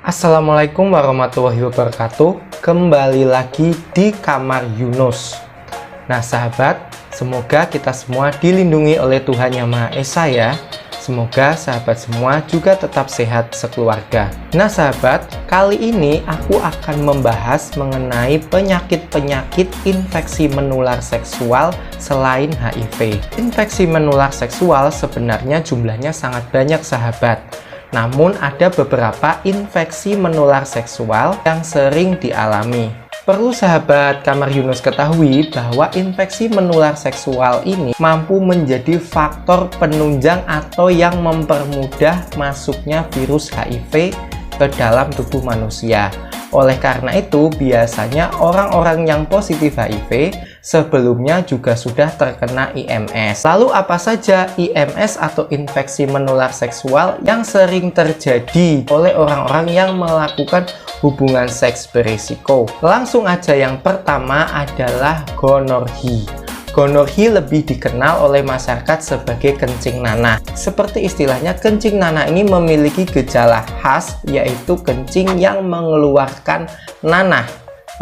Assalamualaikum warahmatullahi wabarakatuh. Kembali lagi di Kamar Yunus. Nah sahabat, semoga kita semua dilindungi oleh Tuhan Yang Maha Esa ya. Semoga sahabat semua juga tetap sehat sekeluarga. Nah sahabat, kali ini aku akan membahas mengenai penyakit-penyakit infeksi menular seksual selain HIV. Infeksi menular seksual sebenarnya jumlahnya sangat banyak sahabat. Namun ada beberapa infeksi menular seksual yang sering dialami. Perlu sahabat Kamar Yunus ketahui bahwa infeksi menular seksual ini mampu menjadi faktor penunjang atau yang mempermudah masuknya virus HIV ke dalam tubuh manusia. Oleh karena itu, biasanya orang-orang yang positif HIV sebelumnya juga sudah terkena IMS. Lalu apa saja IMS atau infeksi menular seksual yang sering terjadi oleh orang-orang yang melakukan hubungan seks berisiko? Langsung aja, yang pertama adalah gonorhi. Gonorhi lebih dikenal oleh masyarakat sebagai kencing nanah. Seperti istilahnya, kencing nanah ini memiliki gejala khas, yaitu kencing yang mengeluarkan nanah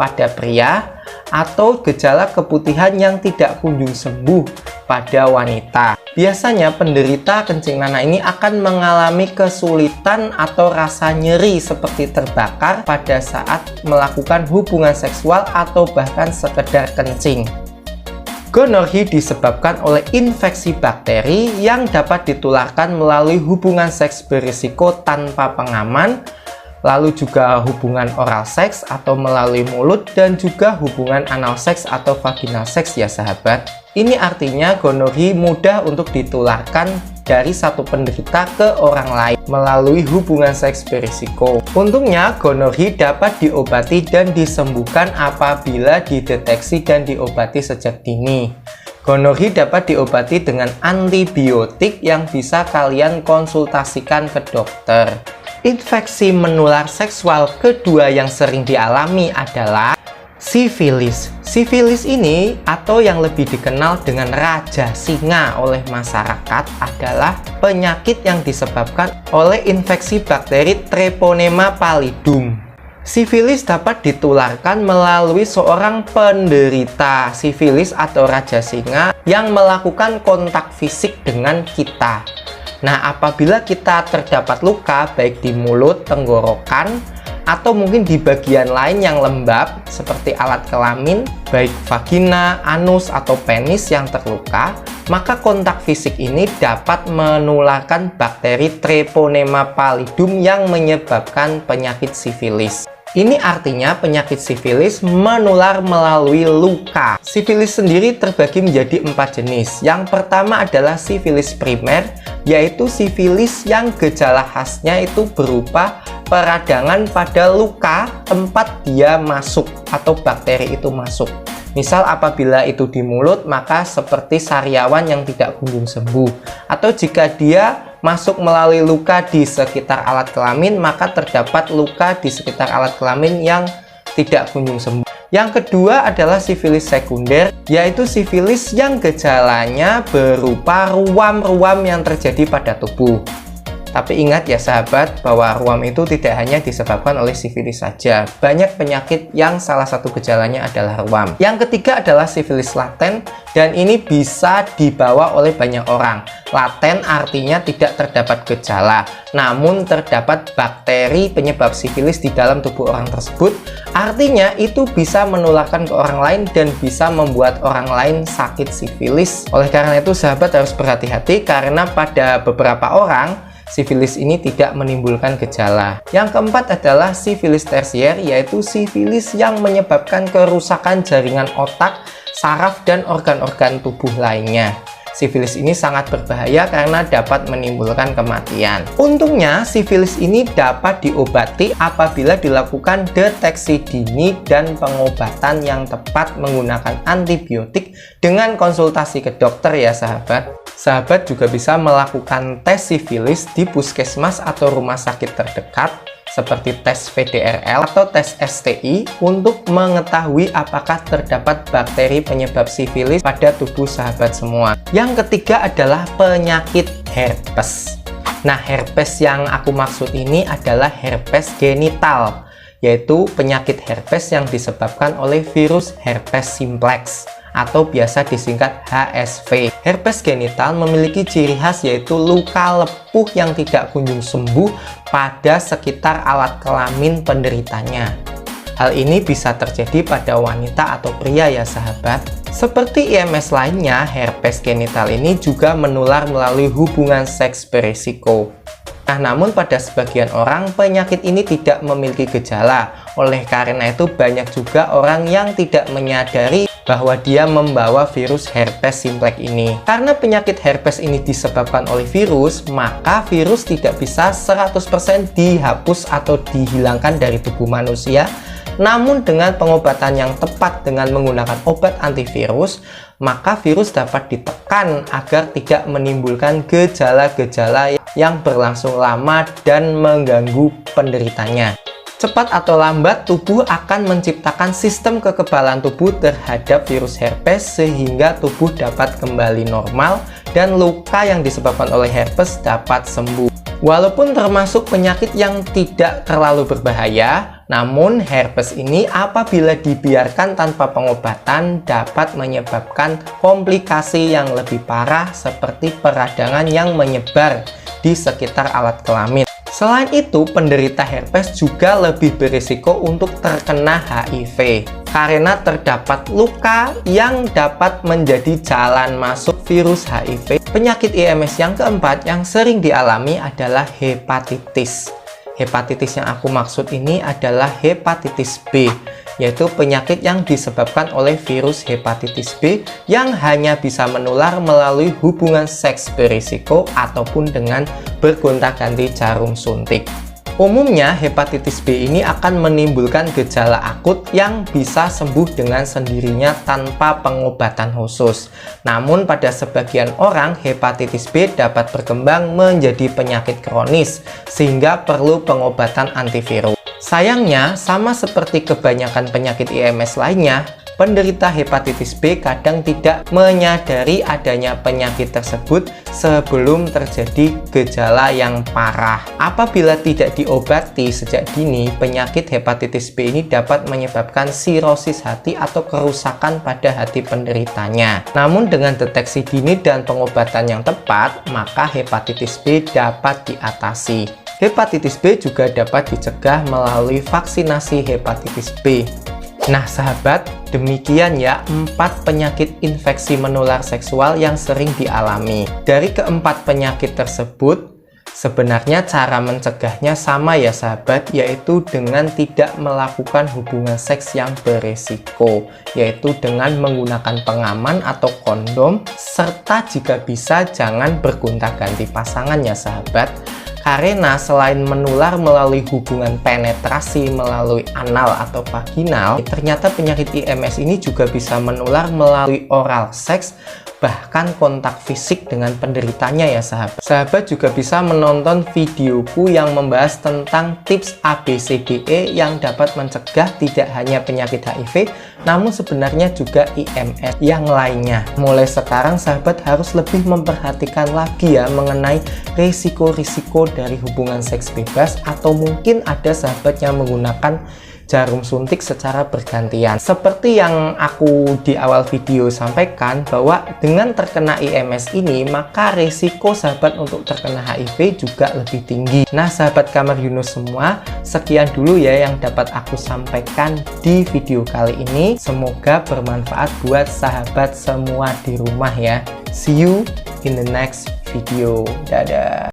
pada pria atau gejala keputihan yang tidak kunjung sembuh pada wanita. Biasanya penderita kencing nanah ini akan mengalami kesulitan atau rasa nyeri seperti terbakar pada saat melakukan hubungan seksual atau bahkan sekedar kencing. Gonorhi disebabkan oleh infeksi bakteri yang dapat ditularkan melalui hubungan seks berisiko tanpa pengaman, lalu juga hubungan oral seks atau melalui mulut, dan juga hubungan anal seks atau vaginal seks ya sahabat. Ini artinya gonorhi mudah untuk ditularkan dari satu penderita ke orang lain melalui hubungan seks berisiko. Untungnya gonorhi dapat diobati dan disembuhkan apabila dideteksi dan diobati sejak dini. Gonorhi dapat diobati dengan antibiotik yang bisa kalian konsultasikan ke dokter. Infeksi menular seksual kedua yang sering dialami adalah sifilis. Sifilis ini, atau yang lebih dikenal dengan raja singa oleh masyarakat, adalah penyakit yang disebabkan oleh infeksi bakteri Treponema pallidum. Sifilis dapat ditularkan melalui seorang penderita sifilis atau raja singa yang melakukan kontak fisik dengan kita. Nah, apabila kita terdapat luka baik di mulut, tenggorokan, atau mungkin di bagian lain yang lembab seperti alat kelamin, baik vagina, anus, atau penis yang terluka, maka kontak fisik ini dapat menularkan bakteri Treponema pallidum yang menyebabkan penyakit sifilis. Ini artinya penyakit sifilis menular melalui luka. Sifilis sendiri terbagi menjadi 4 jenis. Yang pertama adalah sifilis primer, yaitu sifilis yang gejala khasnya itu berupa peradangan pada luka tempat dia masuk atau bakteri itu masuk. Misal apabila itu di mulut, maka seperti sariawan yang tidak kunjung sembuh. Atau jika dia masuk melalui luka di sekitar alat kelamin, maka terdapat luka di sekitar alat kelamin yang tidak kunjung sembuh. Yang kedua adalah sifilis sekunder, yaitu sifilis yang gejalanya berupa ruam-ruam yang terjadi pada tubuh. Tapi ingat ya sahabat, bahwa ruam itu tidak hanya disebabkan oleh sifilis saja. Banyak penyakit yang salah satu gejalanya adalah ruam. Yang ketiga adalah sifilis laten, dan ini bisa dibawa oleh banyak orang. Laten artinya tidak terdapat gejala, namun terdapat bakteri penyebab sifilis di dalam tubuh orang tersebut. Artinya itu bisa menularkan ke orang lain dan bisa membuat orang lain sakit sifilis. Oleh karena itu sahabat harus berhati-hati, karena pada beberapa orang sifilis ini tidak menimbulkan gejala. Yang keempat adalah sifilis tersier, yaitu sifilis yang menyebabkan kerusakan jaringan otak, saraf, dan organ-organ tubuh lainnya. Sifilis ini sangat berbahaya karena dapat menimbulkan kematian. Untungnya, sifilis ini dapat diobati apabila dilakukan deteksi dini dan pengobatan yang tepat menggunakan antibiotik dengan konsultasi ke dokter ya sahabat. Sahabat juga bisa melakukan tes sifilis di puskesmas atau rumah sakit terdekat, seperti tes VDRL atau tes STI, untuk mengetahui apakah terdapat bakteri penyebab sifilis pada tubuh sahabat semua. Yang ketiga adalah penyakit herpes. Nah, herpes yang aku maksud ini adalah herpes genital, yaitu penyakit herpes yang disebabkan oleh virus herpes simplex atau biasa disingkat HSV. Herpes genital memiliki ciri khas yaitu luka lepuh yang tidak kunjung sembuh pada sekitar alat kelamin penderitanya. Hal ini bisa terjadi pada wanita atau pria ya sahabat. Seperti IMS lainnya, herpes genital ini juga menular melalui hubungan seks berisiko. Nah, namun pada sebagian orang penyakit ini tidak memiliki gejala. Oleh karena itu banyak juga orang yang tidak menyadari bahwa dia membawa virus herpes simplex ini. Karena penyakit herpes ini disebabkan oleh virus, maka virus tidak bisa 100% dihapus atau dihilangkan dari tubuh manusia. Namun dengan pengobatan yang tepat dengan menggunakan obat antivirus, maka virus dapat ditekan agar tidak menimbulkan gejala-gejala yang berlangsung lama dan mengganggu penderitanya. Cepat atau lambat, tubuh akan menciptakan sistem kekebalan tubuh terhadap virus herpes sehingga tubuh dapat kembali normal dan luka yang disebabkan oleh herpes dapat sembuh. Walaupun termasuk penyakit yang tidak terlalu berbahaya, namun herpes ini apabila dibiarkan tanpa pengobatan dapat menyebabkan komplikasi yang lebih parah seperti peradangan yang menyebar di sekitar alat kelamin. Selain itu, penderita herpes juga lebih berisiko untuk terkena HIV karena terdapat luka yang dapat menjadi jalan masuk virus HIV. Penyakit IMS yang keempat yang sering dialami adalah hepatitis. Hepatitis yang aku maksud ini adalah hepatitis B, yaitu penyakit yang disebabkan oleh virus hepatitis B yang hanya bisa menular melalui hubungan seks berisiko ataupun dengan bergonta-ganti jarum suntik. Umumnya hepatitis B ini akan menimbulkan gejala akut yang bisa sembuh dengan sendirinya tanpa pengobatan khusus. Namun pada sebagian orang hepatitis B dapat berkembang menjadi penyakit kronis sehingga perlu pengobatan antivirus. Sayangnya, sama seperti kebanyakan penyakit IMS lainnya, penderita hepatitis B kadang tidak menyadari adanya penyakit tersebut sebelum terjadi gejala yang parah. Apabila tidak diobati sejak dini, penyakit hepatitis B ini dapat menyebabkan sirosis hati atau kerusakan pada hati penderitanya. Namun dengan deteksi dini dan pengobatan yang tepat, maka hepatitis B dapat diatasi. Hepatitis B juga dapat dicegah melalui vaksinasi hepatitis B. Nah sahabat, demikian ya 4 penyakit infeksi menular seksual yang sering dialami. Dari keempat penyakit tersebut, sebenarnya cara mencegahnya sama ya sahabat, yaitu dengan tidak melakukan hubungan seks yang beresiko, yaitu dengan menggunakan pengaman atau kondom, serta jika bisa jangan bergonta-ganti pasangan ya sahabat. Karena selain menular melalui hubungan penetrasi melalui anal atau vaginal, ternyata penyakit IMS ini juga bisa menular melalui oral seks, bahkan kontak fisik dengan penderitanya ya sahabat. Sahabat juga bisa menonton videoku yang membahas tentang tips ABCDE yang dapat mencegah tidak hanya penyakit HIV, namun sebenarnya juga IMS yang lainnya. Mulai sekarang sahabat harus lebih memperhatikan lagi ya mengenai risiko-risiko dari hubungan seks bebas, atau mungkin ada sahabat yang menggunakan jarum suntik secara bergantian. Seperti yang aku di awal video sampaikan, bahwa dengan terkena IMS ini maka resiko sahabat untuk terkena HIV juga lebih tinggi. Nah sahabat Kamar Yunus semua, sekian dulu ya yang dapat aku sampaikan di video kali ini. Semoga bermanfaat buat sahabat semua di rumah ya. See you in the next video. Dadah.